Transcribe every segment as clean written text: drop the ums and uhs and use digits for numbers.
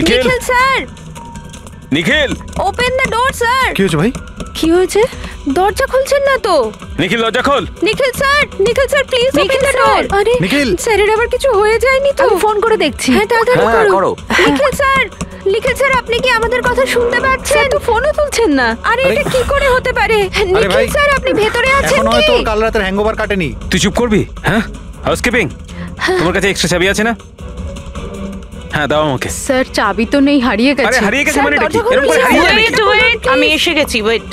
Nikhil sir, Nikhil open the door sir. কি হয়েছে ভাই? কি হয়েছে? দরজা খুলছেন না তো? নিখিল দরজা খোল। Nikhil sir please open the door. আরে নিখিল স্যারের আবার কিছু হয়ে যায়নি তো? আমি ফোন করে দেখছি। হ্যাঁ তাড়াতাড়ি করো। নিখিল স্যার আপনি কি আমাদের কথা শুনতে পাচ্ছেন? তো ফোনও তুলছেন না। আরে এটা কি করে হতে পারে? নিখিল স্যার আপনি ভেতরে আছেন এখন কি? হয়তো কাল রাতের হ্যাংওভার কাটেনি। তুই চুপ করবি? হ্যাঁ, হাউসকিপিং, তোমার কাছে এক্সট্রা চাবি আছে না? হ্যাঁ দাও আমাকে। স্যার চাবি তো নেই, হারিয়ে গেছে। আরে হারিয়ে গেছে মানে কি? এরকম করে হারিয়ে যাবে নাকি? ওয়েট, আমি এসে গেছি। ওয়েট,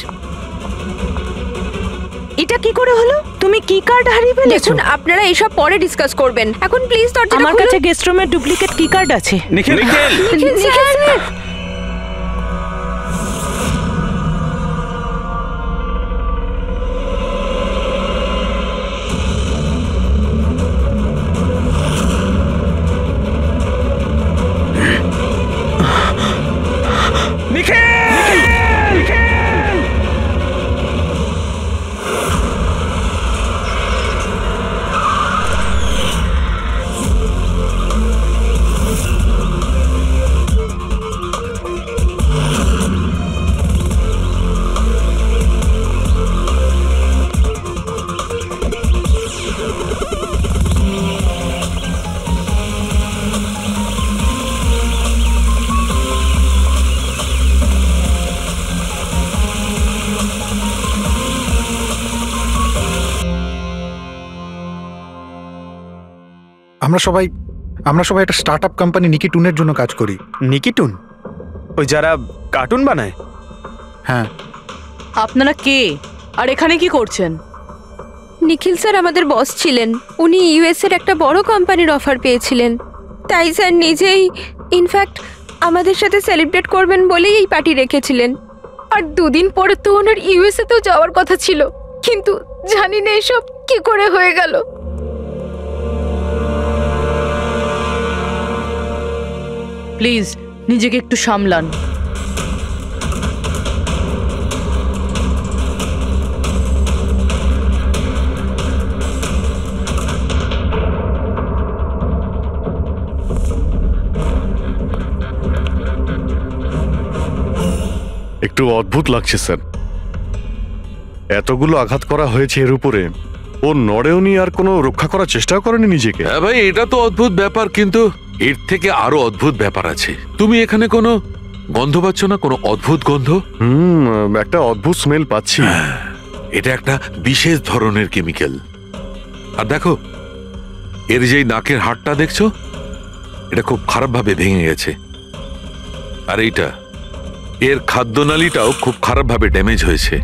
এটা কি করে হলো? তুমি কি কার্ড হারিয়ে ফেলেছো? দেখুন আপনারা এইসব পরে ডিসকাস করবেন, এখন প্লিজ দরজাটা খুলুন। আমার কাছে গেস্ট রুমের ডুপ্লিকেট কি কার্ড আছে। নিখিল নিখিল নিখিল স্যার আমরা সবাই একটা স্টার্টআপ কোম্পানি নিকি টুনের জন্য কাজ করি। নিকি টুন? ওই যারা কার্টুন বানায়? হ্যাঁ। আপনারা কে আর এখানে কি করছেন? নিখিল স্যার আমাদের বস ছিলেন, উনি ইউএস এর একটা বড় কোম্পানির অফার পেয়েছিলেন, তাই স্যার নিজেই ইনফ্যাক্ট আমাদের সাথে সেলিব্রেট করবেন বলেই এই পার্টি রেখেছিলেন। আর দুদিন পরে তো ওনার ইউএসএ তেও যাওয়ার কথা ছিল, কিন্তু জানি না এসব কি করে হয়ে গেল। প্লিজ নিজেকে একটু সামলান। একটু অদ্ভুত লাগছে স্যার, এতগুলো আঘাত করা হয়েছে এর উপরে, ও নড়েওনি আর কোনো রক্ষা করার চেষ্টাও করেনি নিজেকে। হ্যাঁ ভাই, এটা তো অদ্ভুত ব্যাপার, কিন্তু এর থেকে আরো অদ্ভুত ব্যাপার আছে। তুমি এখানে কোনো গন্ধ পাচ্ছ না? কোনো অদ্ভুত গন্ধ? একটা অদ্ভুত স্মেল পাচ্ছি। এটা একটা বিশেষ ধরনের কেমিক্যাল। আর দেখো, এর যেই নাকের হাড়টা দেখছো, এটা খুব খারাপ ভাবে ভেঙে গেছে। আর এইটা, এর খাদ্যনালীটাও খুব খারাপ ভাবে ড্যামেজ হয়েছে।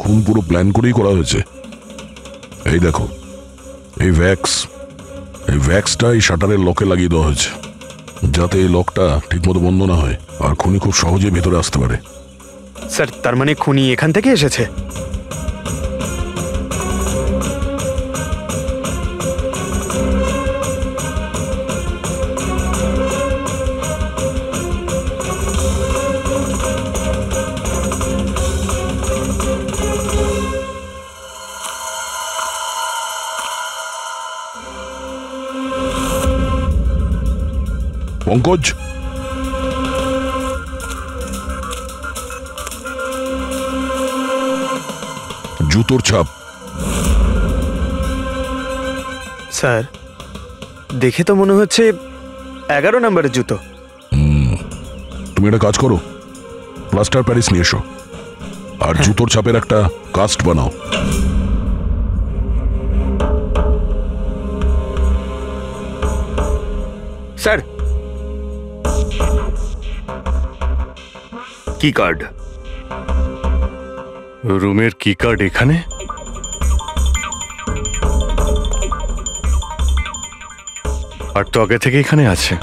খুন পুরো প্ল্যান করেই করা হয়েছে। এই দেখো, এই ভ্যাক্সটা এই শাটারের লকে লাগিয়ে দেওয়া হয়েছে, যাতে এই লকটা ঠিকমতো বন্ধ না হয় আর খুনি খুব সহজে ভেতরে আসতে পারে। স্যার, তার মানে খুনি এখান থেকে এসেছে? পঙ্কজ, জুতোর ছাপ। স্যার, দেখে তো মনে হচ্ছে 11 নম্বরের জুতো। তুমি একটা কাজ করো, প্লাস্টার প্যারিস নিয়ে এসো আর জুতোর ছাপের একটা কাস্ট বানাও। স্যার, কি কার্ড? রুমের কি কার্ড এখানে? আর তো আগে থেকে এখানে আছে।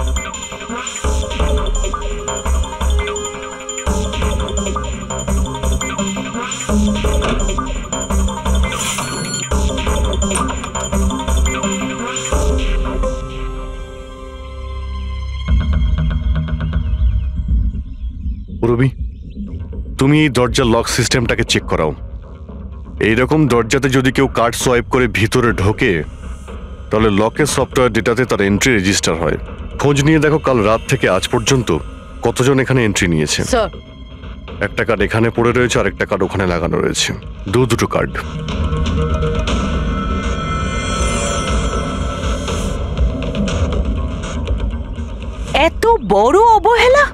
তুমি এই দরজার লক সিস্টেমটাকে চেক করাও। এইরকম দরজাতে যদি কেউ কার্ড সোয়াইপ করে ভিতরে ঢোকে তাহলে লকের সফটওয়্যার ডেটাতে তার এন্ট্রি রেজিস্টার হয়। খোঁজ নিয়ে দেখো কাল রাত থেকে আজ পর্যন্ত কতজন এখানে এন্ট্রি নিয়েছে। স্যার একটা কার্ড এখানে পড়ে রয়েছে আর একটা কার্ড ওখানে লাগানো রয়েছে, দুটো কার্ড। এত বড় অবহেলা!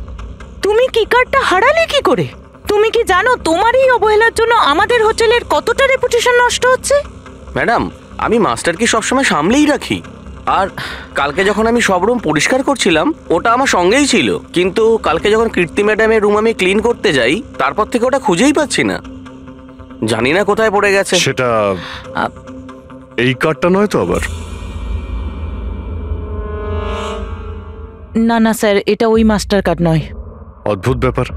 তুমি কি কার্ডটা হারালে কি করে? তুমি কি জানো তোমার এই অবহেলার জন্য আমাদের হোটেলের কতটা রেপুটেশন নষ্ট হচ্ছে? ম্যাডাম, আমি মাস্টারকে সবসময় সামলেই রাখি। আর কালকে যখন আমি সব রুম পরিষ্কার করছিলাম ওটা আমার সঙ্গেই ছিল, কিন্তু কালকে যখন কীর্তি ম্যাডামের রুম আমি ক্লিন করতে যাই তারপর থেকে ওটা খুঁজেই পাচ্ছি না, জানি না কোথায় পড়ে গেছে। সেটা এই কার্ডটা নয় তো আবার? না না স্যার, এটা ওই মাস্টার কার্ড নয়। অদ্ভুত ব্যাপার,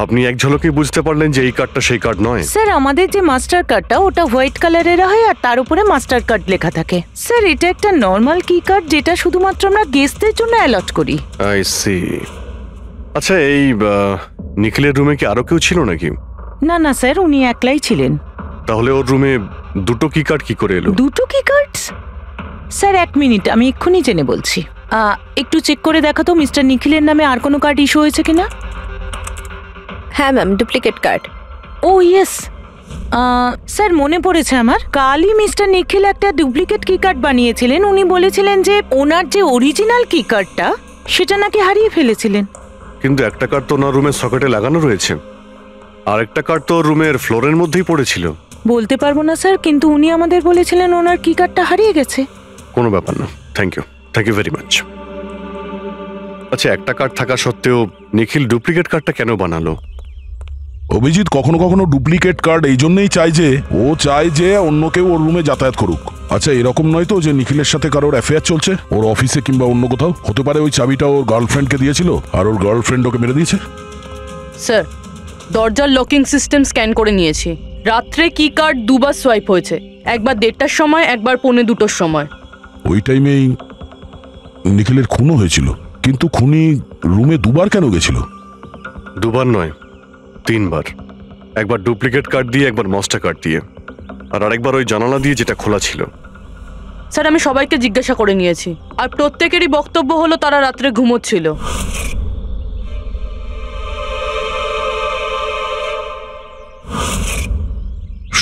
আপনি এক ঝলকে বুঝতে পারলেন যে এই কার্ডটা সেই কার্ড নয়? স্যার আমাদের যে মাস্টার কার্ডটা ওটা হোয়াইট কালারের হয় আর তার উপরে মাস্টার কার্ড লেখা থাকে। স্যার এটা একটা নর্মাল কি কার্ড যেটা শুধুমাত্র আমরা গেস্টদের জন্য অ্যালট করি। I see. আচ্ছা, এই নিখিলের রুমে কি আরো কেউ ছিল নাকি? না না স্যার, উনি একলাই ছিলেন। তাহলে ওর রুমে দুটো কি কার্ড কি করে এলো? দুটো কি কার্ড? স্যার 1 মিনিট, আমি এক্ষুনি জেনে বলছি। একটু চেক করে দেখো তো মিস্টার নিখিলের নামে আর কোনো কার্ড ইস্যু হয়েছে কিনা। হ্যাঁ ম্যাম, ডুপ্লিকেট কার্ড। ও ইয়েস স্যার, মনে পড়েছে আমার। কালই মিস্টার নিখিল একটা ডুপ্লিকেট কি কার্ড বানিয়েছিলেন। উনি বলেছিলেন যে ওনার যে অরিজিনাল কি কার্ডটা সেটা নাকি হারিয়ে ফেলেছিলেন। কিন্তু একটা কার্ড তো ওনার রুমের সকেটে লাগানো রয়েছে, আর একটা কার্ড তো রুমের ফ্লোরের মধ্যেই পড়েছিল। বলতে পারবো না স্যার, কিন্তু উনি আমাদের বলেছিলেন ওনার কি কার্ডটা হারিয়ে গেছে। কোনো ব্যাপার না, থ্যাংক ইউ ভেরি মাচ। আচ্ছা, একটা কার্ড থাকা সত্ত্বেও নিখিল ডুপ্লিকেট কার্ডটা কেন বানালো? অভিজিৎ কখনো কখনো ডুপ্লিকেট কার্ড এই জন্যই চায় যে ও চায় যে অন্য কেউ ওর রুমে যাতায়াত করুক। আচ্ছা, এরকম নয় তো যে নিখিলের সাথে কারোর অ্যাফেয়ার চলছে ওর অফিসে কিংবা অন্য কোথাও? হতে পারে ওই চাবিটা ওর গার্লফ্রেন্ডকে দিয়েছিল আর ওর গার্লফ্রেন্ড ওকে মেরে দিয়েছে। স্যার, দরজার লকিং সিস্টেম স্ক্যান করে নিয়েছি। রাত্রে কি কার্ড দুবার সোয়াইপ হয়েছে, একবার 1:30টার সময়, একবার 1:45টার সময়। ওই টাইমেই নিখিলের খুনও হয়েছিল, কিন্তু খুনি রুমে দুবার কেন গেছিল? দুবার নয়, 3 বার। একবার ডুপ্লিকেট কার্ড দিয়ে, একবার মাস্টার কার্ড দিয়ে, আর আরেকবার ওই জানালা দিয়ে যেটা খোলা ছিল। স্যার আমি সবাইকে জিজ্ঞাসা করে নিয়েছি, আর প্রত্যেকেরই বক্তব্য হলো তারা রাত্রে ঘুমোচ্ছিল।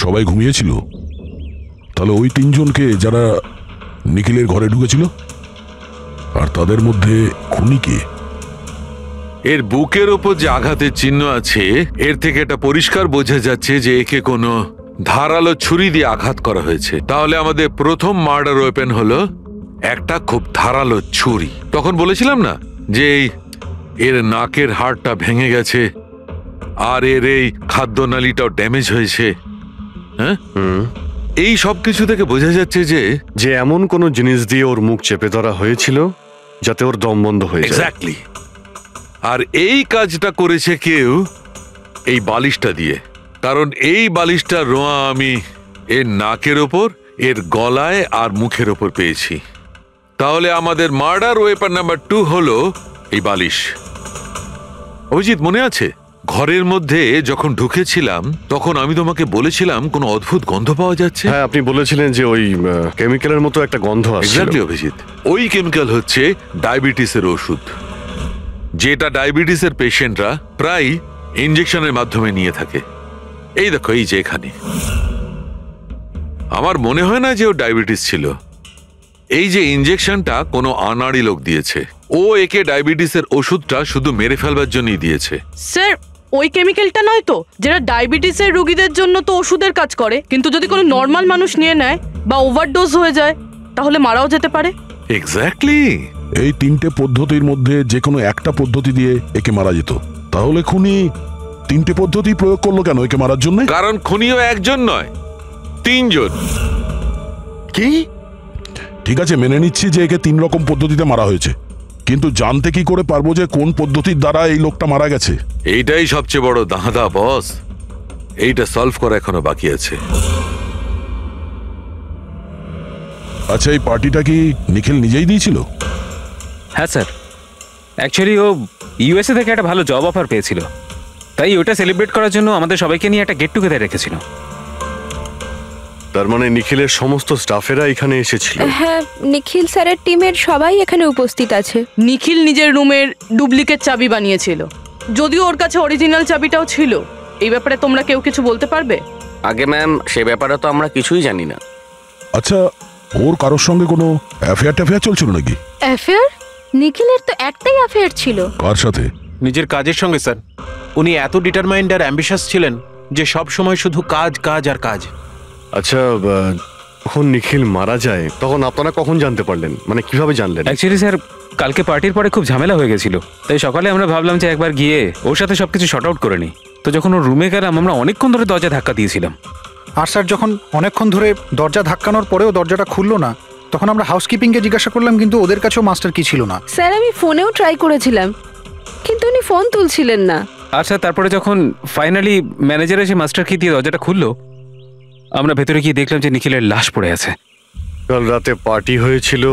সবাই ঘুমিয়েছিল? তাহলে ওই 3 জনকে যারা নিখিলের ঘরে ঢুকেছিল, আর তাদের মধ্যে খুনি কে? এর বুকের ওপর যে আঘাতের চিহ্ন আছে এর থেকে এটা পরিষ্কার বোঝা যাচ্ছে যে একে কোনো ধারালো ছুরি দিয়ে আঘাত করা হয়েছে। তাহলে আমাদের প্রথম মার্ডার ওয়েপেন হলো একটা খুব ধারালো ছুরি। তখন বলেছিলাম না যে এর নাকের হাড়টা ভেঙে গেছে আর এর এই খাদ্যনালীটাও ড্যামেজ হয়েছে। হ্যাঁ, এই সব কিছু থেকে বোঝা যাচ্ছে যে এমন কোনো জিনিস দিয়ে ওর মুখ চেপে ধরা হয়েছিল যাতে ওর দম বন্ধ হয়ে যায়। এক্স্যাক্টলি। আর এই কাজটা করেছে কেউ এই বালিশটা দিয়ে, কারণ এই বালিশটার রোঁয়া আমি এর নাকের ওপর, এর গলায় আর মুখের ওপর পেয়েছি। তাহলে আমাদের মার্ডার ওয়েপন নাম্বার 2 হলো এই বালিশ। অভিজিৎ, মনে আছে ঘরের মধ্যে যখন ঢুকেছিলাম তখন আমি তোমাকে বলেছিলাম কোনো অদ্ভুত গন্ধ পাওয়া যাচ্ছে? হ্যাঁ, আপনি বলেছিলেন যে ওই কেমিক্যালের মতো একটা গন্ধ আসছে। এক্স্যাক্টলি অভিজিৎ, ওই কেমিক্যাল হচ্ছে ডায়াবেটিসের ওষুধ, যেটা ডায়াবেটিসের পেশেন্টরা প্রায় ইনজেকশনের মাধ্যমে নিয়ে থাকে। এই দেখো, এই যে এখানে। আমার মনে হয় না যে ও ডায়াবেটিস ছিল। এই যে ইনজেকশনটা কোনো আনাড়ি লোক দিয়েছে, ও একে ডায়াবেটিসের ওষুধটা শুধু মেরে ফেলবার জন্যই দিয়েছে। স্যার ওই কেমিক্যালটা নয় তো, যেটা ডায়াবেটিসের রোগীদের জন্য তো ওষুধের কাজ করে, কিন্তু যদি কোনো নর্মাল মানুষ নিয়ে নেয় বা ওভারডোজ হয়ে যায় তাহলে মারাও যেতে পারে। এক্স্যাক্টলি। এই 3টে পদ্ধতির মধ্যে যে কোনো একটা পদ্ধতি দিয়ে একে মারা যেত। তাহলে খুনি 3টে পদ্ধতি প্রয়োগ করলো কেন একে মারার জন্য? কারণ খুনিও একজন নয়, 3 জন। কি? ঠিক আছে, মেনে নিচ্ছি যে একে 3 রকম পদ্ধতিতে মারা হয়েছে, কিন্তু জানতে কি করে পারবো যে কোন পদ্ধতির দ্বারা এই লোকটা মারা গেছে? এইটাই সবচেয়ে বড় দাঁদা বস, এইটা সলভ করা এখনো বাকি আছে। আচ্ছা, এই পার্টিটা কি নিখিল নিজেই দিয়েছিল? হ্যাঁ স্যার, অ্যাকচুয়ালি ও ইউএসএ থেকে একটা ভালো জব অফার পেয়েছিল, তাই ওটা সেলিব্রেট করার জন্য আমাদের সবাইকে নিয়ে একটা গেট টুগেদার রেখেছিল। তার মানে নিখিলের সমস্ত স্টাফেরা এখানে এসেছিল? হ্যাঁ, নিখিল স্যারের টিমের সবাই এখানে উপস্থিত আছে। নিখিল নিজের রুমের ডুপ্লিকেট চাবি বানিয়েছিল, যদিও ওর কাছে অরিজিনাল চাবিটাও ছিল। এই ব্যাপারে তোমরা কেউ কিছু বলতে পারবে? আগে ম্যাম, সে ব্যাপারে তো আমরা কিছুই জানি না। আচ্ছা, ওর কারোর সঙ্গে কোনো অ্যাফেয়ার চলছিল নাকি? অ্যাফেয়ার? নিখিলের তো একটাই অ্যাফেয়ার ছিল। কার সাথে? নিজের কাজের সঙ্গে স্যার। উনি এত ডিটারমাইন্ড আর অ্যাম্বিশাস ছিলেন যে সব সময় শুধু কাজ কাজ আর কাজ। আচ্ছা, যখন নিখিল মারা যায় তখন আপনারা কখন জানতে পারলেন, মানে কিভাবে জানলেন? অ্যাকচুয়ালি স্যার, কালকে পার্টির পরে খুব ঝামেলা হয়ে গেছিল, তাই সকালে আমরা ভাবলাম যে একবার গিয়ে ওর সাথে সবকিছু শর্ট আউট করে নিই। তো যখন ওর রুমে গেলাম, আমরা অনেকক্ষণ ধরে দরজা ধাক্কা দিয়েছিলাম। আর স্যার, যখন অনেকক্ষণ ধরে দরজা ধাক্কানোর পরেও দরজাটা খুললো না, তখন আমরা হাউসকিপিংকে জিজ্ঞাসা করলাম, কিন্তু ওদের কাছেও মাস্টার কি ছিল না। স্যার, আমি ফোনেও ট্রাই করেছিলাম, কিন্তু উনি ফোন তুলছিলেন না। আচ্ছা, তারপরে যখন ফাইনালি ম্যানেজার এসে মাস্টার কি দিয়ে দরজাটা খুললো, আমরা ভেতরে গিয়ে দেখলাম যে নিখিলের লাশ পড়ে আছে। কাল রাতে পার্টি হয়েছিল,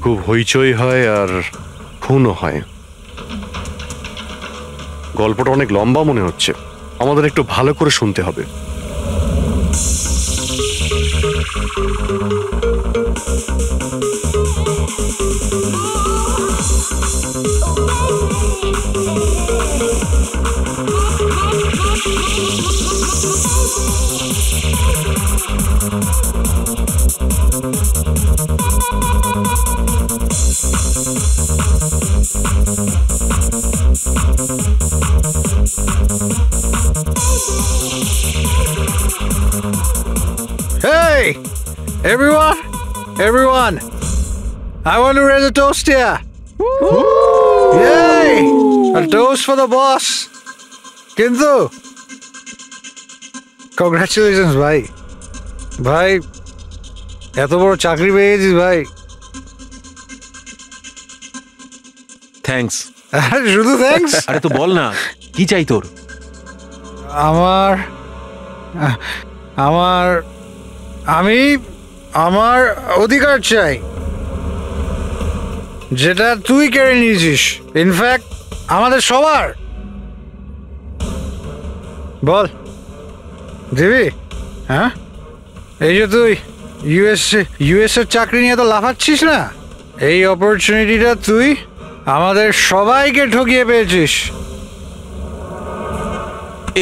খুব হইচই হয় আর খুনও হয়। গল্পটা অনেক লম্বা মনে হচ্ছে, আমাদের একটু ভালো করে শুনতে হবে। Hey, everyone, I want to raise a toast here. Yay! A toast for the boss. কিন্তু কংগ্রাচুলেশনস ভাই, এত বড় চাকরি পেয়ে গেছিস ভাই। থ্যাঙ্কস। শুধু থ্যাঙ্কস? আরে তো বল না, কি চাই তোর? আমার অধিকার চাই, যেটা তুই কেড়ে নিয়েছিস, ইনফ্যাক্ট আমাদের সবার। বল দিবি? হ্যাঁ, এই যে তুই ইউএস এর চাকরি নিয়ে তো লাফাচ্ছিস না, এই অপরচুনিটিটা তুই আমাদের সবাইকে ঠকিয়ে পেয়েছিস।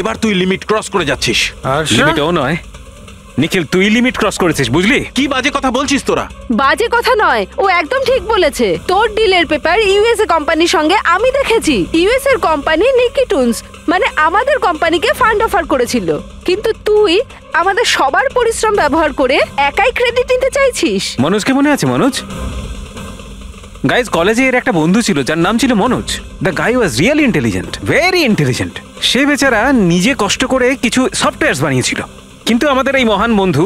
এবার তুই লিমিট ক্রস করে যাচ্ছিস। লিমিটও নয় নিখিল, তুই লিমিট ক্রস করেছিস, বুঝলি? কি বাজে কথা বলছিস তোরা? বাজে কথা নয়, ও একদম ঠিক বলেছে। তোর ডিলের পেপার ইউএসএ কোম্পানির সঙ্গে আমি দেখেছি। ইউএস এর কোম্পানি নিকি টুনস, মানে আমাদের কোম্পানিকে ফান্ড অফার করেছিল, কিন্তু তুই আমাদের সবার পরিশ্রম ব্যবহার করে একাই ক্রেডিট নিতে চাইছিস। মনোজকে মনে আছে? মনোজ গাইজ, কলেজে এর একটা বন্ধু ছিল যার নাম ছিল Manoj. The guy was really intelligent, very intelligent. সে বেচারা নিজে কষ্ট করে কিছু সফটওয়্যার বানিয়েছিল, কিন্তু আমাদের এই মহান বন্ধু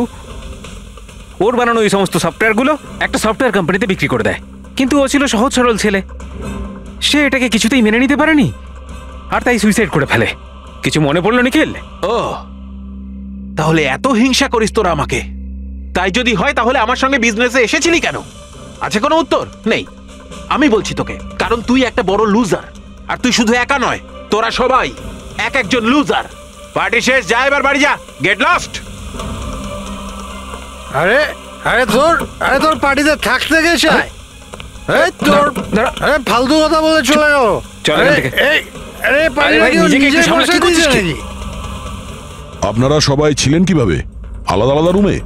ওর বানানো এই সমস্ত সফটওয়্যারগুলো একটা সফটওয়্যার কোম্পানিতে বিক্রি করে দেয়। কিন্তু ও ছিল সহজ সরল ছেলে, সে এটাকে কিছুতেই মেনে নিতে পারেনি আর তাই সুইসাইড করে ফেলে। কিছু মনে পড়লো নিখিল? ও, তাহলে এত হিংসা করিস তোরা আমাকে? তাই যদি হয় তাহলে আমার সঙ্গে বিজনেসে এসেছিলি কেন? আছে কোনো উত্তর? নেই। আমি বলছি তোকে, কারণ তুই একটা বড় লুজার। আর তুই শুধু একা নয়, তোরা সবাই এক একজন লুজার। পার্টি শেষ, যা এবার বাড়ি যা, গেট লস্ট। আরে তোর পার্টিতে থাকতে গেছে, তোর ফালতু কথা বলে চলে গেল। আপনারা সবাই ছিলেন কিভাবে আলাদা আলাদা রুমে?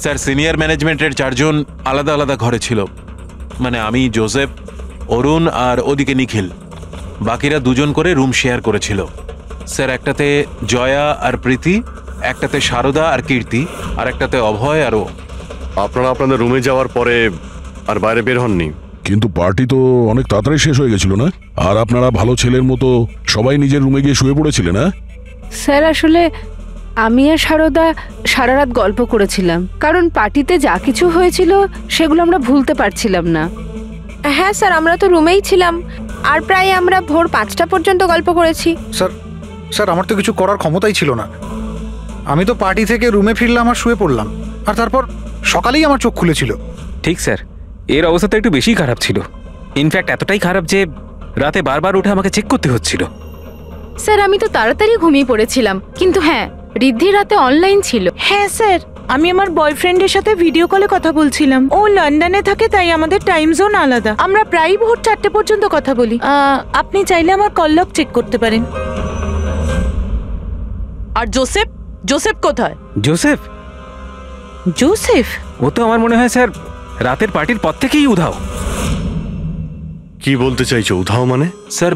স্যার, সিনিয়র ম্যানেজমেন্টের 4 জন আলাদা আলাদা ঘরে ছিল, মানে আমি, জোসেফ, অরুণ আর ওদিকে নিখিল। বাকিরা 2 জন করে রুম শেয়ার করেছিল। স্যার, একটাতে জয়া আর প্রীতি, একটাতে শারদা আর কীর্তি, আর একটাতে অভয় আর ও। আপনারা আপনাদের রুমে যাওয়ার পরে আর বাইরে বের হননি? কিন্তু পার্টি তো অনেক তাড়াতাড়ি শেষ হয়ে গেছিল না? আর আপনারা ভালো ছেলের মতো সবাই নিজের রুমে গিয়ে শুয়ে পড়েছিলেন? না স্যার, আসলে আমি আর শারদা সারা রাত গল্প করেছিলাম, কারণ পার্টিতে যা কিছু হয়েছিল সেগুলো আমরা ভুলতে পারছিলাম না। হ্যাঁ স্যার, আমরা তো রুমেই ছিলাম আর প্রায় আমরা ভোর 5টা পর্যন্ত গল্প করেছি। স্যার, আমার তো কিছু করার ক্ষমতাই ছিল না। আমি তো পার্টি থেকে রুমে ফিরলাম আর শুয়ে পড়লাম, আর তারপর সকালেই আমার চোখ খুলেছিল। ঠিক স্যার, এর অবস্থা একটু বেশি খারাপ ছিল। ইনফ্যাক্ট এতটাই খারাপ যে রাতে বারবার উঠে আমাকে চেক করতে হচ্ছিল। স্যার আমি তো তাড়াতাড়ি ঘুমিয়ে পড়েছিলাম, কিন্তু হ্যাঁ রিদ্ধি রাতে অনলাইন ছিল। হ্যাঁ স্যার, আমি আমার বয়ফ্রেন্ডের সাথে ভিডিও কলে কথা বলছিলাম। ও লন্ডনে থাকে, তাই আমাদের টাইম জোন আলাদা। আমরা প্রায়ই ভোর 4টে পর্যন্ত কথা বলি। আপনি চাইলে আমার কল লগ চেক করতে পারেন। আর জোসেফ? জোসেফ কোথায়? জোসেফ? জোসেফ? ও তো আমার মনে হয় স্যার রাতের পার্টির পর থেকেই উধাও। কি বলতে চাইছো উধাও মানে? স্যার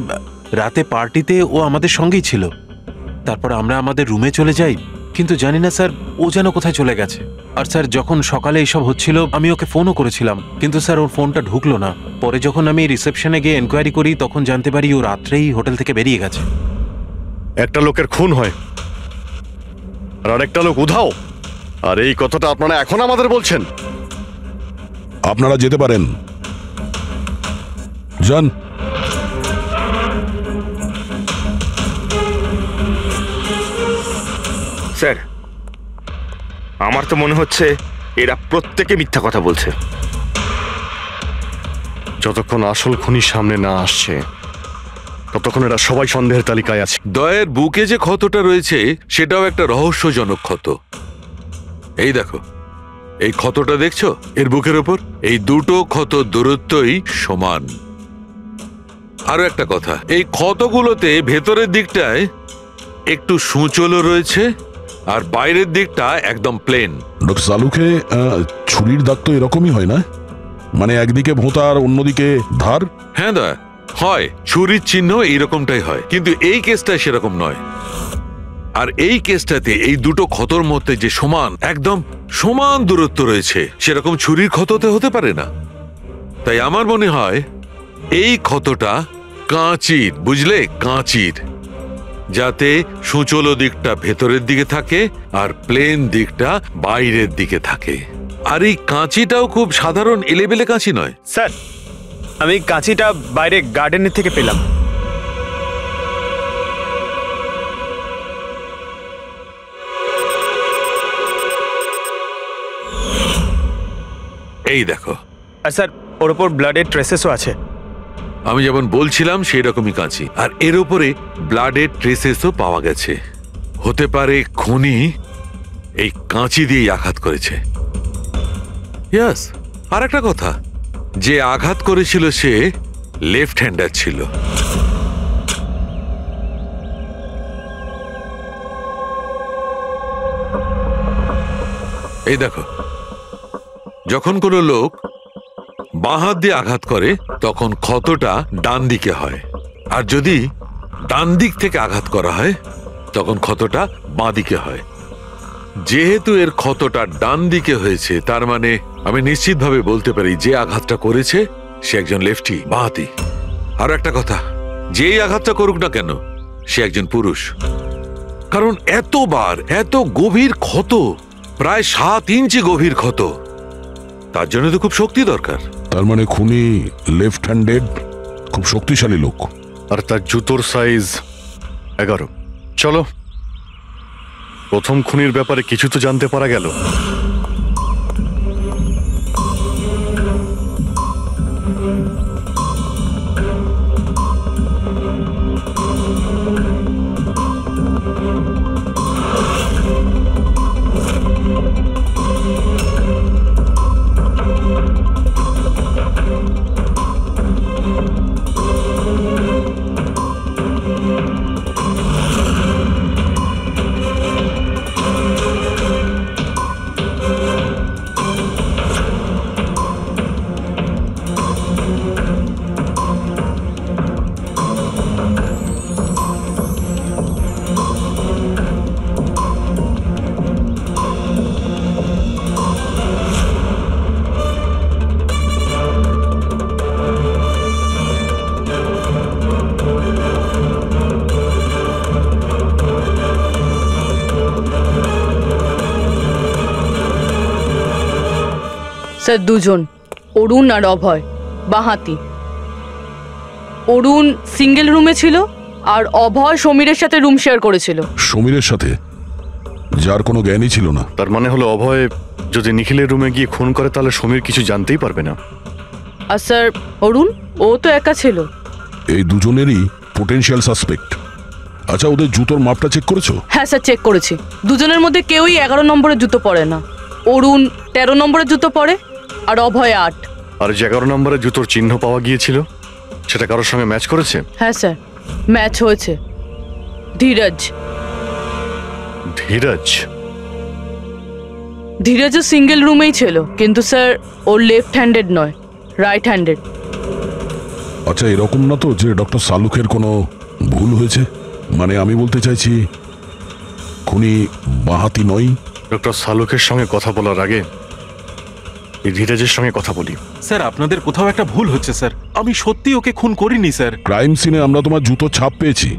রাতে পার্টিতে ও আমাদের সঙ্গেই ছিল, তারপর আমরা আমাদের রুমে চলে যাই, কিন্তু জানি না স্যার ও যেন কোথায় চলে গেছে। আর স্যার যখন সকালে এইসব হচ্ছিল আমি ওকে ফোনও করেছিলাম, কিন্তু স্যার ওর ফোনটা ঢুকলো না। পরে যখন আমি রিসেপশনে গিয়ে এনকোয়ারি করি তখন জানতে পারি ও রাত্রেই হোটেল থেকে বেরিয়ে গেছে। একটা লোকের খুন হয় আর আরেকটা লোক উধাও, আর এই কথাটা আপনারা এখন আমাদের বলছেন? আপনারা যেতে পারেন, যান। স্যার আমার তো মনে হচ্ছে এরা প্রত্যেকে মিথ্যা কথা বলছে। যতক্ষণ আসল খুনি সামনে না আসছে ততক্ষণ এরা সবাই সন্দেহের তালিকায় আছে। দয়ের বুকে যে ক্ষতটা রয়েছে সেটাও একটা রহস্যজনক ক্ষত। এই দেখো, এই ক্ষতটা দেখছো এর বুকের ওপর? এই দুটো ক্ষত দূরত্বই সমান। আরো একটা কথা, এই ক্ষতগুলোতে ভেতরের দিকটায় একটু সূচলও রয়েছে আর বাইরের দিকটা একদম প্লেন। ডক্টর সালুকে ছুরির দাগ তো এরকমই হয় না? মানে একদিকে ভোঁতা আর অন্যদিকে ধার? হ্যাঁ দয়া, হয় ছুরির চিহ্ন এইরকমটাই হয়, কিন্তু এই কেসটা সেরকম নয়। আর এই কেসটাতে এই দুটো ক্ষতর মধ্যে যে সমান, একদম সমান দূরত্ব রয়েছে, সেরকম ছুরির ক্ষততে হতে পারে না। তাই আমার মনে হয় এই ক্ষতটা কাঁচির, বুঝলে, কাঁচির, যাতে সূচল দিকটা ভেতরের দিকে থাকে আর প্লেন দিকটা বাইরের দিকে থাকে। আর এই কাঁচিটাও খুব সাধারণ এলেবেলে কাঁচি নয়। স্যার আমি কাঁচিটা বাইরে গার্ডেনের থেকে পেলাম। এই দেখো। আর স্যার ওর ওপর ব্লাডের ট্রেসেসও আছে। আমি যেমন বলছিলাম সেই রকমই কাঁচি, আর এর উপরে ব্লাডের ট্রেসেসও পাওয়া গেছে। হতে পারে খুনি এই কাঁচি দিয়েই আঘাত করেছে। ইয়াস, আর একটা কথা, যে আঘাত করেছিল সে লেফট হ্যান্ডার ছিল। এই দেখো, যখন কোনো লোক বাঁ হাত দিয়ে আঘাত করে তখন ক্ষতটা ডান দিকে হয়, আর যদি ডান দিক থেকে আঘাত করা হয় তখন ক্ষতটা বাঁ দিকে হয়। যেহেতু এর ক্ষতটা ডান দিকে হয়েছে, তার মানে আমি নিশ্চিতভাবে বলতে পারি যে আঘাতটা করেছে সে একজন লেফটি, বাঁহাতি। আর একটা কথা, যেই আঘাতটা করুক না কেন সে একজন পুরুষ, কারণ এতবার এত গভীর ক্ষত, প্রায় 7 ইঞ্চি গভীর ক্ষত, তার জন্য তো খুব শক্তি দরকার। তার মানে খুনি লেফট হ্যান্ডেড, খুব শক্তিশালী লোক। আর তার জুতোর সাইজ 11। চলো, প্রথম খুনির ব্যাপারে কিছু তো জানতে পারা গেল। স্যার দুজন, অরুণ আর অভয়, বাঁহাতি। অরুণ সিঙ্গেল রুমে ছিল আর অভয় সমীরের সাথে রুম শেয়ার করেছিল। সমীরের সাথে, যার কোনো জ্ঞানই ছিল না। তার মানে হলো অভয় যদি নিখিলের রুমে গিয়ে খুন করে তাহলে সমীর কিছু জানতেই পারবে না। আর স্যার অরুণ, ও তো একা ছিল। এই দুজনেরই পোটেনশিয়াল সাসপেক্ট। আচ্ছা, ওদের জুতোর মাপটা চেক করেছো? হ্যাঁ স্যার, চেক করেছি। দুজনের মধ্যে কেউই 11 নম্বরের জুতো পরে না। অরুণ 13 নম্বরের জুতো পরে আর অভয় 8। আর যে 11 নম্বরের জুতোর চিহ্ন পাওয়া গিয়েছিল সেটা কারোর সঙ্গে ম্যাচ করেছে? হ্যাঁ স্যার, ম্যাচ হয়েছে। ধীরজ। ধীরজ? ধীরজও সিঙ্গেল রুমেই ছিল, কিন্তু স্যার ওর লেফট হ্যান্ডেড নয়, রাইট হ্যান্ডেড। আচ্ছা, এরকম না তো যে ডক্টর সালুকের কোনো ভুল হয়েছে? মানে আমি বলতে চাইছি খুনি বাঁহাতি নয়। ডক্টর সালুকের সঙ্গে কথা বলার আগে এই ধীরজের সঙ্গে কথা বলি। স্যার, আপনাদের কোথাও একটা ভুল হচ্ছে স্যার। আমি সত্যি ওকে খুন করিনি স্যার। ক্রাইম সিনে আমরা তোমার জুতো ছাপ পেয়েছি।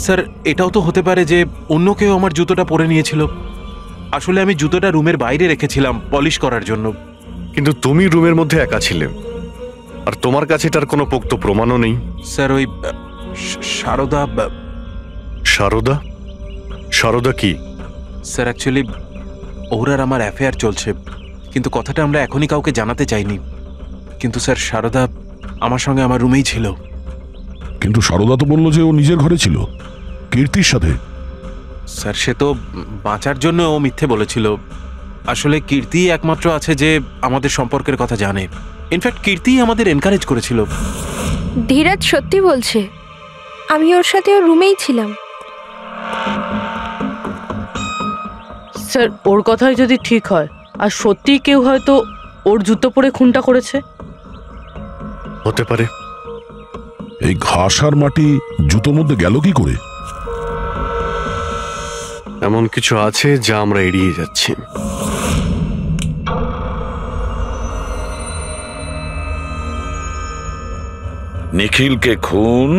স্যার, এটাও তো হতে পারে যে অন্য কেউ আমার জুতোটা পরে নিয়েছিল। আসলে আমি জুতোটা রুমের বাইরে রেখেছিলাম পলিশ করার জন্য। কিন্তু তুমি রুমের মধ্যে একা ছিলে, আর তোমার কাছে তার কোনো পোক্ত প্রমাণও নেই। স্যার, ওই সারদা। সারদা? সারদা কি? স্যার, অ্যাকচুয়ালি ওর আর আমার অ্যাফেয়ার চলছে, কিন্তু কথাটা আমরা এখনই কাউকে জানাতে চাইনি। কিন্তু স্যার, সারদা আমার সঙ্গে আমার রুমেই ছিল। কিন্তু সারদা তো বললো যে ও নিজের ঘরে ছিল কীর্তির সাথে। স্যার, সে তো বাঁচার জন্য ও মিথ্যে বলেছিল। আসলে কীর্তি একমাত্র আছে যে আমাদের সম্পর্কের কথা জানে। ইনফ্যাক্ট কীর্তি আমাদের এনকারেজ করেছিল। ধীরাজ সত্যি বলছে, আমি ওর সাথে ওর রুমেই ছিলাম। স্যার, ওর কথাই যদি ঠিক হয় আর সত্যিই কেউ হয়তো ওর জুতো পরে খুনটা করেছে। হতে পারে। এই ঘাস আর মাটি জুতোর মধ্যে গেল কি করে? এমন কিছু আছে যা আমরা এড়িয়ে যাচ্ছি। নিখিলকে খুন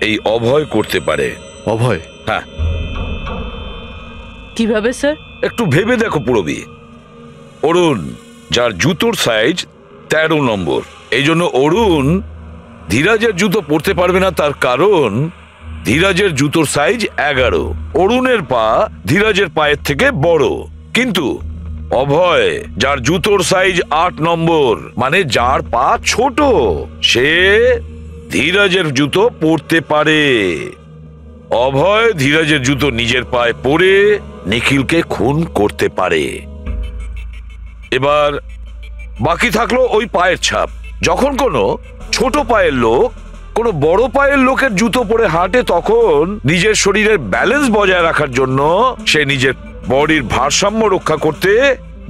এই অভয় করতে পারে। অভয়? হ্যাঁ। কিভাবে স্যার? একটু ভেবে দেখো পুরবি। অরুণ, যার জুতোর সাইজ 13 নম্বর, এই জন্য অরুণ ধীরাজের জুতো পরতে পারবে না। তার কারণ ধীরাজের জুতোর সাইজ 11। অরুণের পা ধীরাজের পায়ের থেকে বড়। কিন্তু অভয়, যার জুতোর সাইজ 8 নম্বর, মানে যার পা ছোট, সে ধীরাজের জুতো পরতে পারে। অভয় ধীরাজের জুতো নিজের পায়ে পরে নিখিলকে খুন করতে পারে। এবার বাকি থাকলো ওই পায়ের ছাপ। যখন কোনো ছোট পায়ের লোক কোনো বড় পায়ের লোকের জুতো পরে হাঁটে, তখন নিজের শরীরের ব্যালেন্স বজায় রাখার জন্য সে নিজের বডির ভারসাম্য রক্ষা করতে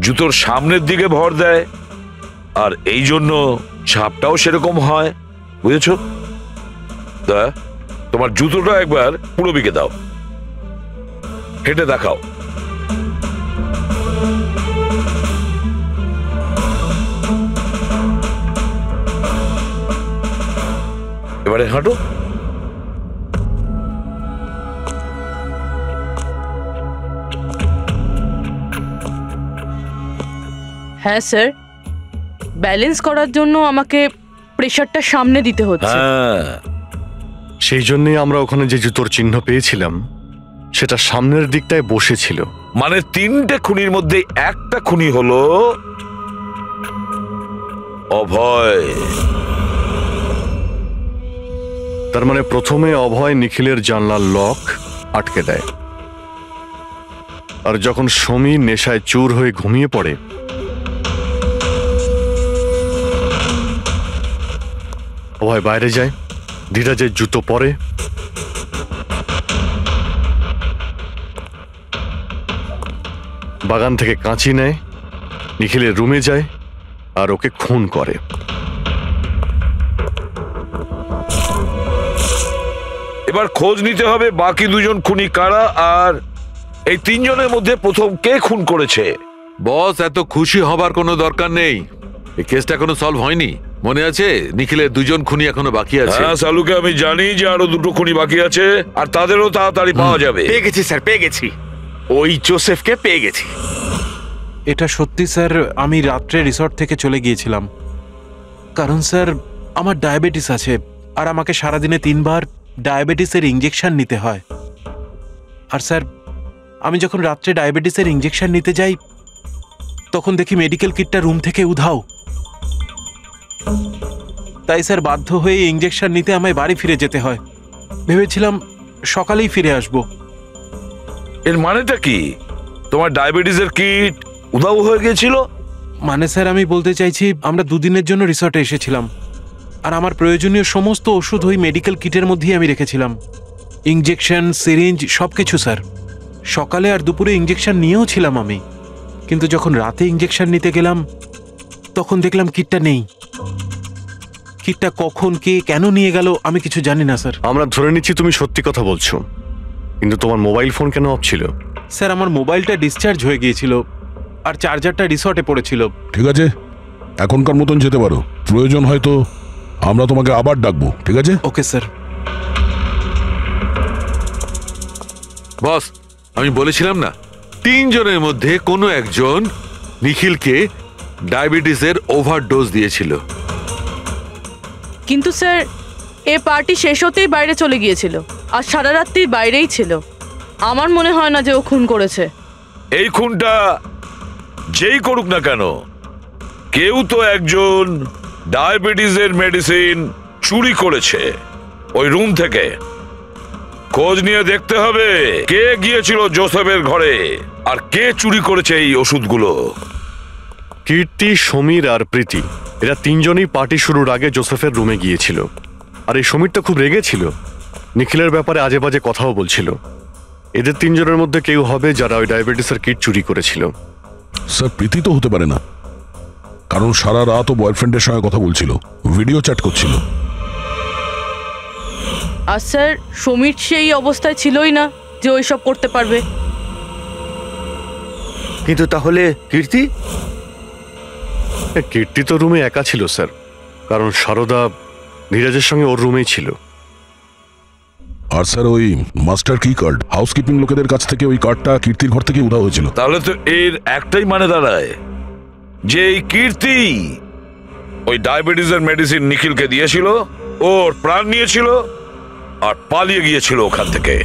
জুতোর সামনের দিকে ভর দেয়। আর এই জন্য ছাপটাও সেরকম হয়। বুঝেছো? তা তোমার জুতোটা একবার পুরবিকে দাও, হেঁটে দেখাও। এবারে হাঁটো। হ্যাঁ স্যার, ব্যালেন্স করার জন্য আমাকে প্রেসারটা সামনে দিতে হচ্ছে। সেই জন্যই আমরা ওখানে যে জুতোর চিহ্ন পেয়েছিলাম সেটা সামনের দিকটায় বসেছিল। মানে 3টে খুনির মধ্যে একটা খুনি হলো অভয়। তার মানে প্রথমে অভয় নিখিলের জানলার লক আটকে দেয়, আর যখন সমীর নেশায় চুর হয়ে ঘুমিয়ে পড়ে, অভয় বাইরে যায়, ধীরাজের জুতো পরে, বাগান থেকে কাঁচি নেয়, নিখিলের রুমে যায় আর ওকে খুন করে। এবার খোঁজ নিতে হবে বাকি 2 জন খুনি কারা, আর এই 3 জনের মধ্যে প্রথম কে খুন করেছে। বস, এত খুশি হবার কোনো দরকার নেই। এই কেসটা এখনো সলভ হয়নি। মনে আছে নিখিলের 2 জন খুনি এখনো বাকি আছে। হ্যাঁ সালুকে আমি জানি যে আরো 2টো খুনি বাকি আছে, আর তাদেরও তাড়াতাড়ি পাওয়া যাবে। পেয়ে গেছি স্যার, পেয়ে গেছি। ওই জোসেফকে পেয়ে গেছি। এটা সত্যি স্যার, আমি রাত্রে রিসর্ট থেকে চলে গিয়েছিলাম। কারণ স্যার আমার ডায়াবেটিস আছে, আর আমাকে সারাদিনে 3 বার ডায়াবেটিসের ইঞ্জেকশন নিতে হয়। আর স্যার আমি যখন রাত্রে ডায়াবেটিসের ইঞ্জেকশন নিতে যাই, তখন দেখি মেডিকেল কিটটা রুম থেকে উধাও। তাই স্যার বাধ্য হয়ে ইঞ্জেকশন নিতে আমায় বাড়ি ফিরে যেতে হয়। ভেবেছিলাম সকালেই ফিরে আসব। এর মানেটা কি? তোমার ডায়াবেটিসের কিট উধাও হয়ে গিয়েছিল? মানে স্যার, আমি বলতে চাইছি আমরা দুদিনের জন্য রিসর্টে এসেছিলাম, আর আমার প্রয়োজনীয় সমস্ত ওষুধ ওই মেডিকেল কিটের মধ্যেই আমি রেখেছিলাম। ইঞ্জেকশন, সিরিঞ্জ, সব কিছু স্যার। সকালে আর দুপুরে ইঞ্জেকশন নিয়েও ছিলাম আমি, কিন্তু যখন রাতে ইঞ্জেকশন নিতে গেলাম তখন দেখলাম কিটটা নেই। কিটটা কখন কে কেন নিয়ে গেল আমি কিছু জানি না স্যার। আমরা ধরে নিচ্ছি তুমি সত্যি কথা বলছো, কিন্তু তোমার মোবাইল ফোন কেন অফ ছিল? স্যার, আমার মোবাইলটা ডিসচার্জ হয়ে গিয়েছিল আর চার্জারটা রিসর্টে পড়েছিল। ঠিক আছে, এখনকার মতন যেতে পারো। প্রয়োজন হয়তো আমরা তোমাকে আবার ডাকবো, ঠিক আছে? Okay sir. বস, আমি বলেছিলাম না, 3 জনের মধ্যে কোনো একজন নিখিলকে ডায়াবেটিসের ওভারডোজ দিয়েছিল। কিন্তু স্যার, এ পার্টি শেষ হতেই বাইরে চলে গিয়েছিল আর সারা রাত্রি বাইরেই ছিল। আমার মনে হয় না যে ও খুন করেছে। এই খুনটা যেই করুক না কেন, কেউ তো একজন ডায়াবেটিসের মেডিসিন চুরি করেছে ওই রুম থেকে। খোঁজ নিয়ে দেখতে হবে কে গিয়েছিল জোসেফের ঘরে আর কে চুরি করেছে এই ওষুধগুলো। কীর্তি, সমীর আর প্রীতি এরা 3 জনই পার্টি শুরুর আগে জোসেফের রুমে গিয়েছিল। আর এই সমীরটা খুব রেগেছিল, নিখিলের ব্যাপারে আজে বাজে কথাও বলছিল। এদের 3 জনের মধ্যে কেউ হবে যারা ওই ডায়াবেটিসের কিট চুরি করেছিল। স্যার, প্রীতি তো হতে পারে না, কারণ সারা রাত ও বয়ফ্রেন্ডের সঙ্গে কথা বলছিল, ভিডিও চ্যাট করছিল। আর স্যার, সমীর সেই অবস্থায় ছিলই না যে ওইসব করতে পারবে। কিন্তু তাহলে কীর্তি? কীর্তি তো রুমে একা ছিল স্যার, কারণ সারদা ধীরাজের সঙ্গে ওর রুমেই ছিল। আর স্যার, ওই মাস্টার কি কার্ড হাউসকিপিং লোকেদের কাছ থেকে ওই কার্ডটা কীর্তির ঘর থেকে উধাও হয়েছিল। তাহলে তো এর একটাই মানে দাঁড়ায় যে এই কীর্তি ওই ডায়াবেটিসের মেডিসিন নিখিলকে দিয়েছিল, ওর প্রাণ নিয়েছিল আর পালিয়ে গিয়েছিল ওখান থেকে।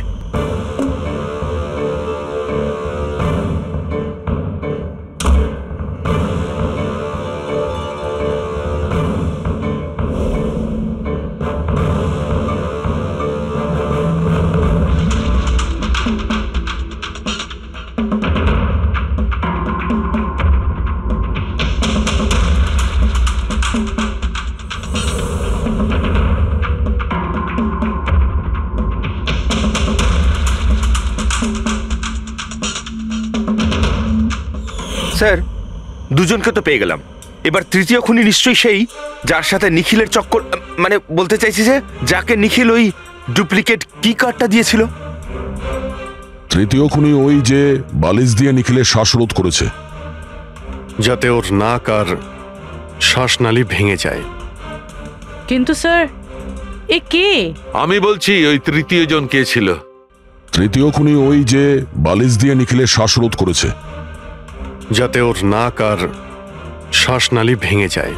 স্যার, দুজনকে তো পেয়ে গেলাম, এবার তৃতীয় খুনি নিশ্চয়ই সেই যার সাথে নিখিলের চক্কর, মানে বলতে চাইছি যে যাকে নিখিল ওই ডুপ্লিকেট কি কার্ডটা দিয়েছিল। তৃতীয় খুনি ওই যে বালিশ দিয়ে নিখিলের শ্বাসরোধ করেছে, যাতে ওর নাক আর শ্বাসনালী ভেঙে যায়। কিন্তু স্যার, এ কে? আমি বলছি ওই তৃতীয় জন কে ছিল। তৃতীয় খুনি ওই যে বালিশ দিয়ে নিখিলের শ্বাসরোধ করেছে, যাতে ওর নাক আর শ্বাসনালী ভেঙে যায়।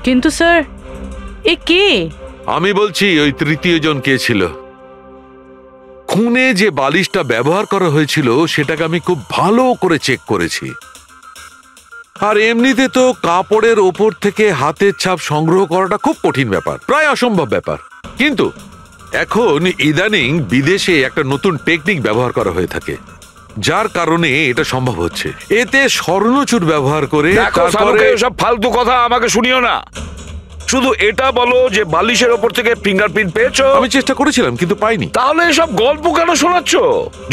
কিন্তু স্যার, এ কে? আমি বলছি ওই তৃতীয় জন কে ছিল। খুনে যে বালিশটা ব্যবহার করা হয়েছিল সেটাকে আমি খুব ভালো করে চেক করেছি। আর এমনিতে তো কাপড়ের ওপর থেকে হাতের ছাপ সংগ্রহ করাটা খুব কঠিন ব্যাপার, প্রায় অসম্ভব ব্যাপার। কিন্তু এখন ইদানিং বিদেশে একটা নতুন টেকনিক ব্যবহার করা হয়ে থাকে, যার কারণে এটা সম্ভব হচ্ছে। এতে স্বর্ণচুর ব্যবহার করে সব ফালতু কথা আমাকে শুনিও না, শুধু এটা বলো যে বালিশের ওপর থেকে ফিঙ্গারপ্রিন্ট পেয়েছো। আমি চেষ্টা করেছিলাম কিন্তু পাইনি। তাহলে এসব গল্প কেন শোনাচ্ছ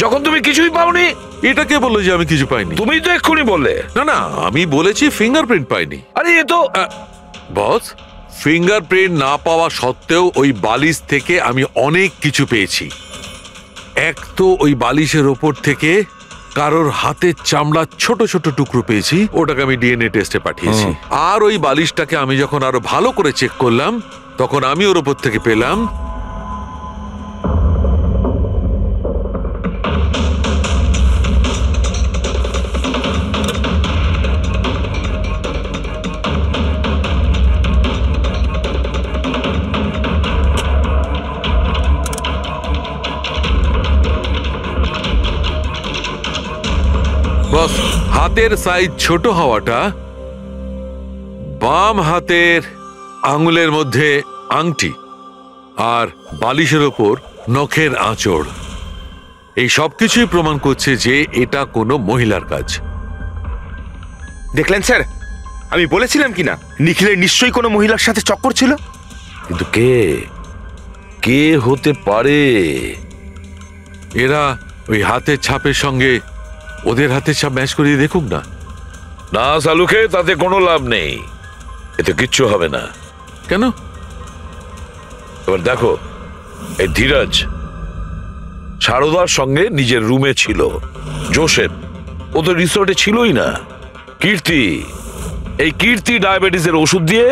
যখন তুমি কিছুই পাওনি? এটা কে বললো যে আমি কিছু পাইনি? তুমি তো এক্ষুনি বললে। না না, আমি বলেছি ফিঙ্গারপ্রিন্ট পাইনি। আরে এ তো বস, ফিঙ্গারপ্রিন্ট না পাওয়া সত্ত্বেও ওই বালিশ থেকে আমি অনেক কিছু পেয়েছি। এক তো ওই বালিশের ওপর থেকে কারোর হাতের চামড়ার ছোট ছোট টুকরো পেয়েছি, ওটাকে আমি ডিএনএ টেস্টে পাঠিয়েছি। আর ওই বালিশটাকে আমি যখন আরো ভালো করে চেক করলাম তখন আমি ওর ওপর থেকে পেলাম হাতের সাইজ ছোট হওয়াটা, বাম হাতের আঙুলের মধ্যে আংটি আর বালিশের ওপর নখের আঁচড়, এই সবকিছুই প্রমাণ করছে যে এটা কোনো মহিলার কাজ। দেখলেন স্যার, আমি বলেছিলাম কি না নিখিলের নিশ্চয়ই কোনো মহিলার সাথে চক্কর ছিল। কিন্তু কে কে হতে পারে? এরা ওই হাতের ছাপের সঙ্গে ওদের হাতের ছাপ ম্যাচ করিয়ে দেখুক না। না সালুকে, তাতে কোনো লাভ নেই, এতে কিচ্ছু হবে না। কেন? এবার দেখো, এই ধীরাজ সারদার সঙ্গে নিজের রুমে ছিল। জোসেফ, ও তো রিসোর্টে ছিলই না। কীর্তি, এই কীর্তি ডায়াবেটিসের ওষুধ দিয়ে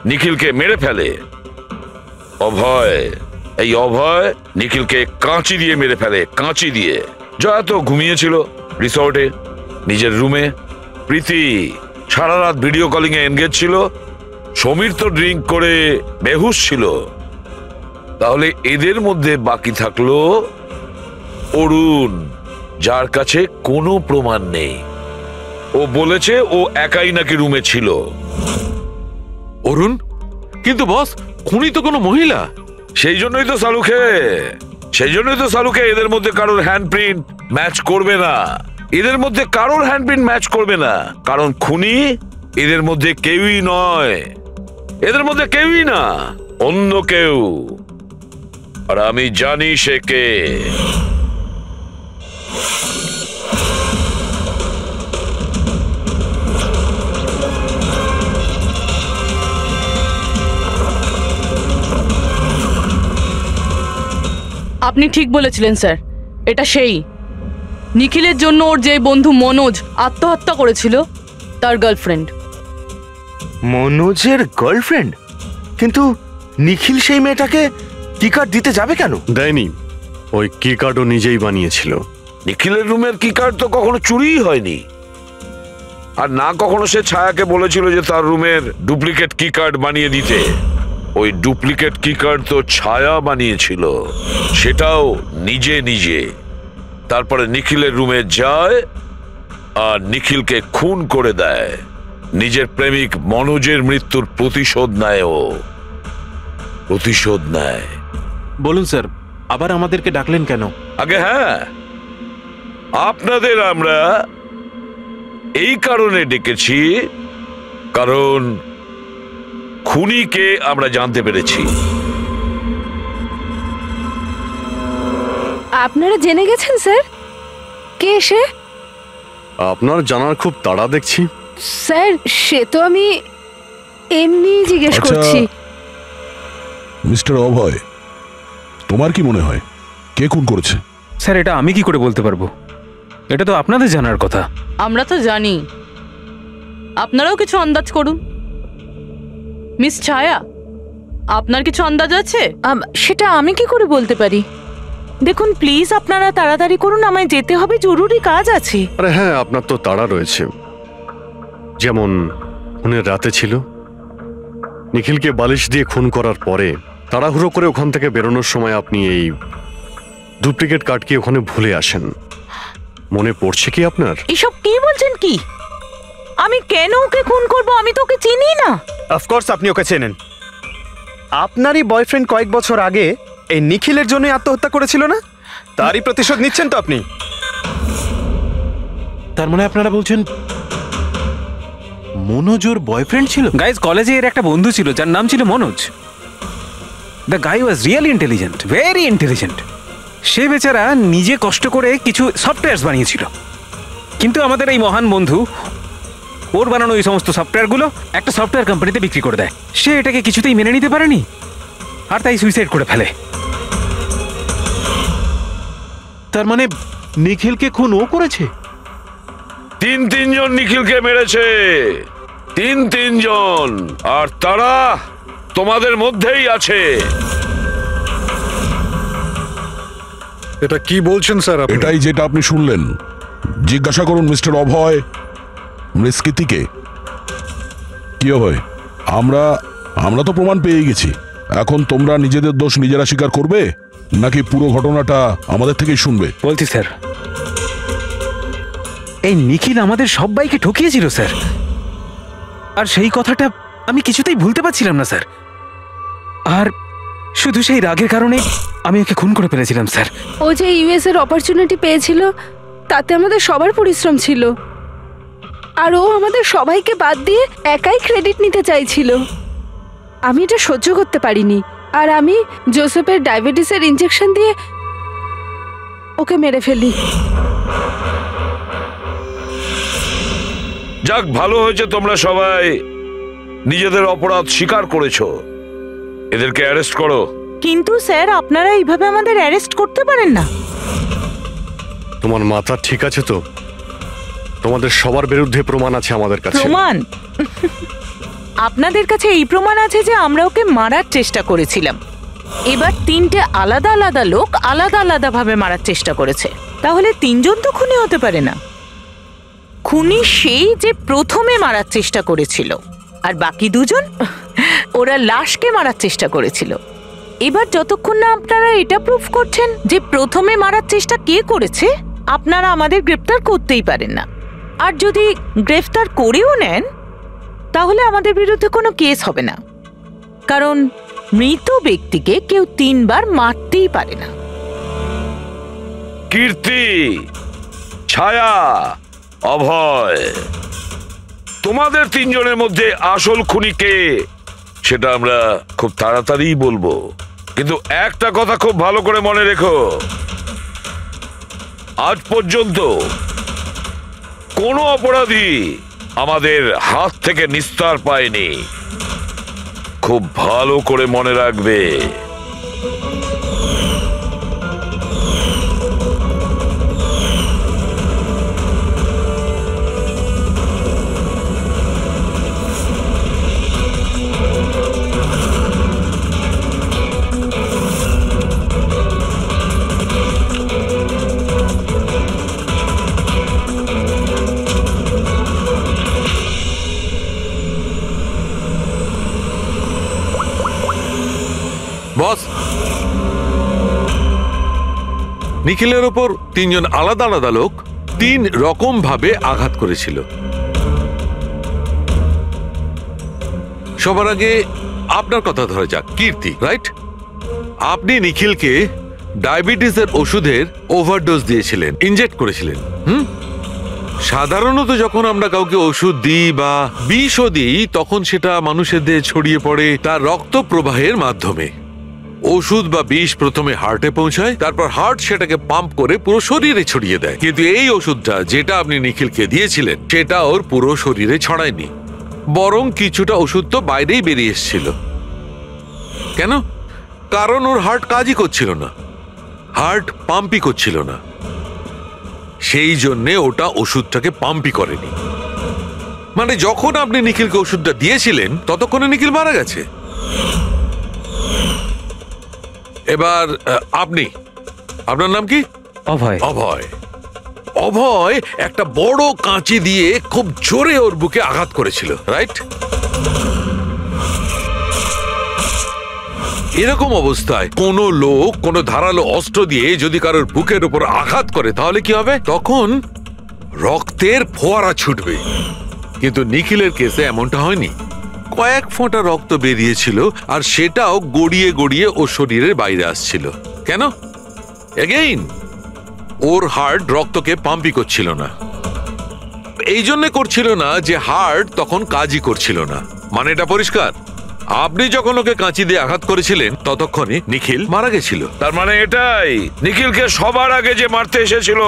নিখিলকে মেরে ফেলে। অভয়, এই অভয় নিখিলকে কাঁচি দিয়ে মেরে ফেলে, কাঁচি দিয়ে। জয়া তো ঘুমিয়েছিল রিসর্টে নিজের রুমে। প্রীতি সারা রাত ভিডিও কলিং এ এনগেজ ছিল। সমীর তো ড্রিঙ্ক করে বেহুশ ছিল। তাহলে এদের মধ্যে বাকি থাকলো অরুণ, যার কাছে কোনো প্রমাণ নেই। ও বলেছে ও একাই নাকি রুমে ছিল। অরুণ? কিন্তু বস, খুনি তো কোনো মহিলা। সেই জন্যই তো সালুকে এদের মধ্যে কারোর হ্যান্ডপ্রিন্ট ম্যাচ করবে না। এদের মধ্যে কারোর হ্যান্ডপ্রিন্ট ম্যাচ করবে না, কারণ খুনি এদের মধ্যে কেউই নয়। এদের মধ্যে কেউই না, অন্য কেউ। আর আমি জানি সে কে। আপনি ঠিক বলেছিলেন স্যার, এটা সেই নিখিলের জন্য ওর যে বন্ধু মনোজ আত্মহত্যা করেছিল তার গার্লফ্রেন্ড। মনোজের গার্লফ্রেন্ড? কিন্তু নিখিল সেই মেয়েটাকে কি কার্ড দিতে যাবে কেন? দেয়নি, ওই কি কার্ডও নিজেই বানিয়েছিল। নিখিলের রুমের কি কার্ড তো কখনো চুরিই হয়নি। আর না কখনো সে ছায়াকে বলেছিল যে তার রুমের ডুপ্লিকেট কি কার্ড বানিয়ে দিতে। ওই ডুপ্লিকেট কি কার্ড তো ছায়া বানিয়েছিল, সেটাও নিজে নিজে। তারপরে নিখিলের রুমে যায় আর নিখিলকে খুন করে দেয়। নিজের প্রেমিক মনোজের মৃত্যুর প্রতিশোধ নেয় ও, প্রতিশোধ নেয়। বলুন স্যার, আবার আমাদেরকে ডাকলেন কেন? আগে হ্যাঁ, আপনাদের আমরা এই কারণে ডেকেছি, কারণ খুনিকে আমরা জানতে পেরেছি। আপনারা জেনে গেছেন স্যার কে সে? আপনার জানার খুব তাড়া দেখছি। স্যার সে তো আমি এমনি জিজ্ঞেস করছি। মিস্টার অভয়, তোমার কি মনে হয় কে খুন করেছে? স্যার এটা আমি কি করে বলতে পারবো? এটা তো আপনাদের জানার কথা। আমরা তো জানি, আপনারাও কিছু আন্দাজ করুন। মিস ছায়া, আপনার কিছু আন্দাজ আছে? সেটা আমি কি করে বলতে পারি? দেখুন প্লিজ আপনারা তাড়াতাড়ি করুন, আমায় যেতে হবে, জরুরি কাজ আছে। আরে হ্যাঁ, আপনার তো তাড়া রয়েছে। যেমন খুনের রাতে ছিল, নিখিলকে বালিশ দিয়ে খুন করার পরে তাড়াহুড়ো করে ওখান থেকে বেরোনোর সময় আপনি এই ডুপ্লিকেট কার্ডকে ওখানে ভুলে আসেন। মনে পড়ছে কি আপনার? এসব কি বলছেন? কি আমি কেন ওকে খুন করব? আমি তো ওকে চিনি না। অফকোর্স আপনি ওকে চেনেন। আপনারই বয়ফ্রেন্ড কয়েক বছর আগে এই নিখিলের জন্য আত্মহত্যা করেছিল না? তারই প্রতিশোধ নিচ্ছেন তো আপনি। তার মানে আপনারা বলছেন মনোজ ওর বয়ফ্রেন্ড ছিল? গাইজ, কলেজে এর একটা বন্ধু ছিল যার নাম ছিল Manoj. The guy was really intelligent, very intelligent. সে বেচারা নিজে কষ্ট করে কিছু সফটওয়্যার বানিয়েছিল। কিন্তু আমাদের এই মহান বন্ধু ওর বানানো এই সমস্ত সফটওয়্যারগুলো একটা সফটওয়্যার কোম্পানিতে বিক্রি করে দেয়। সে এটাকে কিছুতেই মেনে নিতে পারেনি আর তাই সুইসাইড করে ফেলে। তার মানে নিখিলকে খুন ও করেছে? তিনজন নিখিলকে মেরেছে, তিনজন, আর তারা তোমাদের মধ্যেই আছে। এটা কি বলছেন স্যার? এটাই যেটা আপনি শুনলেন। জিজ্ঞাসা করুন মিস্টার অভয় মৃস্কিতিকে। কি অভয়, আমরা তো প্রমাণ পেয়ে গেছি। এখন তোমরা নিজেদের দোষ নিজেরা স্বীকার করবে নাকি পুরো ঘটনাটা আমাদের থেকেই শুনবে? বলছি স্যার, এই নিখিল আমাদের সবাইকে ঠকিয়েছিল স্যার। আর সেই কথাটা আমি কিছুতেই ভুলতে পারছিলাম না স্যার। আর শুধু সেই রাগের কারণে আমি ওকে খুন করে ফেলেছিলাম স্যার। ও যে ইউএস এর অপরচুনিটি পেয়েছিল তাতে আমাদের সবার পরিশ্রম ছিল, আর ও আমাদের সবাইকে বাদ দিয়ে একাই ক্রেডিট নিতে চাইছিল। আমি এটা সহ্য করতে পারিনি, আর আমি জোসেফের ডায়াবেটিসের ইনজেকশন দিয়ে ওকে মেরে ফেলি। যাক, ভালো হয়েছে তোমরা সবাই নিজেদের অপরাধ স্বীকার করেছো। এদেরকে অ্যারেস্ট করো। কিন্তু স্যার, আপনারা এইভাবে আমাদের অ্যারেস্ট করতে পারেন না। তোমার মাথা ঠিক আছে তো? তোমাদের সবার বিরুদ্ধে প্রমাণ আছে আমাদের কাছে। প্রমাণ? আপনাদের কাছে এই প্রমাণ আছে যে আমরা ওকে মারার চেষ্টা করেছিলাম। এবার 3টে আলাদা আলাদা লোক আলাদা আলাদা ভাবে মারার চেষ্টা করেছে, তাহলে 3জন তো খুনি হতে পারে না। খুনি সেই যে প্রথমে মারার চেষ্টা করেছিল, আর বাকি 2জন ওরা লাশকে মারার চেষ্টা করেছিল। এবার যতক্ষণ না আপনারা এটা প্রুফ করছেন যে প্রথমে মারার চেষ্টা কে করেছে, আপনারা আমাদের গ্রেফতার করতেই পারেন না। আর যদি গ্রেফতার করেও নেন তাহলে আমাদের বিরুদ্ধে কোনো কেস হবে না, কারণ মৃত ব্যক্তিকে কেউ 3 বার মারতেই পারে না। কীর্তি, ছায়া, অভয়, তোমাদের 3 জনের মধ্যে আসল খুনি কে সেটা আমরা খুব তাড়াতাড়ি বলবো। কিন্তু একটা কথা খুব ভালো করে মনে রেখো, আজ পর্যন্ত কোনো অপরাধী আমাদের হাত থেকে নিস্তার পায়নি। খুব ভালো করে মনে রাখবে। বস, নিখিলের ওপর 3 জন আলাদা আলাদা লোক 3 রকম ভাবে আঘাত করেছিল। সবার আগে আপনার কথা ধরা যাক, কীর্তি, রাইট? আপনি নিখিলকে ডায়াবেটিসের ওষুধের ওভারডোজ দিয়েছিলেন, ইনজেক্ট করেছিলেন। সাধারণত যখন আমরা কাউকে ওষুধ দিই বা বিষও দিই, তখন সেটা মানুষের দেহে ছড়িয়ে পড়ে তার রক্ত প্রবাহের মাধ্যমে। ওষুধ বা বিষ প্রথমে হার্টে পৌঁছায়, তারপর হার্ট সেটাকে পাম্প করে পুরো শরীরে ছড়িয়ে দেয়। কিন্তু এই ওষুধটা যেটা আপনি নিখিলকে দিয়েছিলেন সেটা ওর পুরো শরীরে ছড়ায়নি, বরং কিছুটা ওষুধ তো বাইরেই বেরিয়ে এসেছিল। কেন? কারণ ওর হার্ট কাজই করছিল না, হার্ট পাম্পই করছিল না, সেই জন্যে ওটা ওষুধটাকে পাম্পই করেনি। মানে যখন আপনি নিখিলকে ওষুধটা দিয়েছিলেন ততক্ষণে নিখিল মারা গেছে। এবার আপনি, আপনার নাম কি? অভয়। অভয়। অভয় একটা বড় কাঁচি দিয়ে খুব জোরে ওর বুকে আঘাত করেছিল, রাইট? এরকম অবস্থায় কোনো লোক কোনো ধারালো অস্ত্র দিয়ে যদি কারোর বুকের উপর আঘাত করে তাহলে কি হবে? তখন রক্তের ফোয়ারা ছুটবে। কিন্তু নিখিলের কেসে এমনটা হয়নি। কয়েক ফোঁটা রক্ত বেরিয়েছিল, আর সেটাও গড়িয়ে গড়িয়ে ওর শরীরের বাইরে আসছিল। কেন? এগেইন ওর হার্ট রক্তকে পাম্পই করছিল না। এই জন্য করছিল না যে হার্ট তখন কাজই করছিল না। মানে এটা পরিষ্কার, আপনি যখন ওকে কাঁচি দিয়ে আঘাত করেছিলেন ততক্ষণে নিখিল মারা গেছিল। তার মানে এটাই, নিখিলকে সবার আগে যে মারতে এসেছিল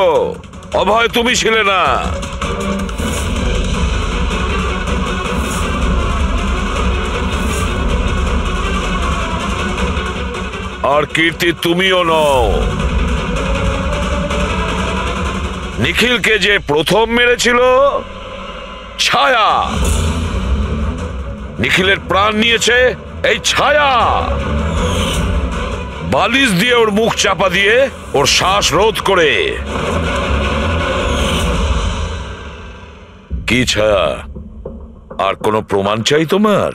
অভয় তুমি ছিলে না। আর কীর্তি তুমিও নও। নিখিলকে যে প্রথম মেরেছিল ছায়া। নিখিলের প্রাণ নিয়েছে এই ছায়া। বালিশ দিয়ে ওর মুখ চাপা দিয়ে ওর শ্বাস রোধ করে। কি ছায়া, আর কোনো প্রমাণ চাই তোমার?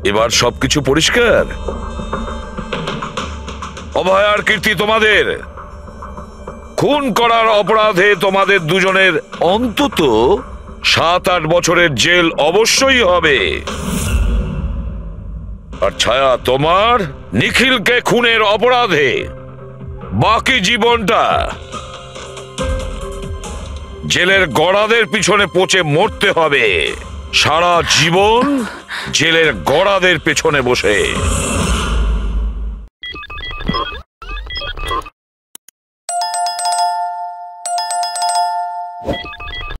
এবার সবকিছু পরিষ্কার। অভয় আর কীর্তি, তোমাদের খুন করার অপরাধে তোমাদের দুজনের অন্তত 7-8 বছরের জেল অবশ্যই হবে। আর ছায়া তোমার নিখিলকে খুনের অপরাধে বাকি জীবনটা জেলের গড়াদের পিছনে পচে মরতে হবে। সারা জীবন জেলের গড়াদের পেছনে বসে।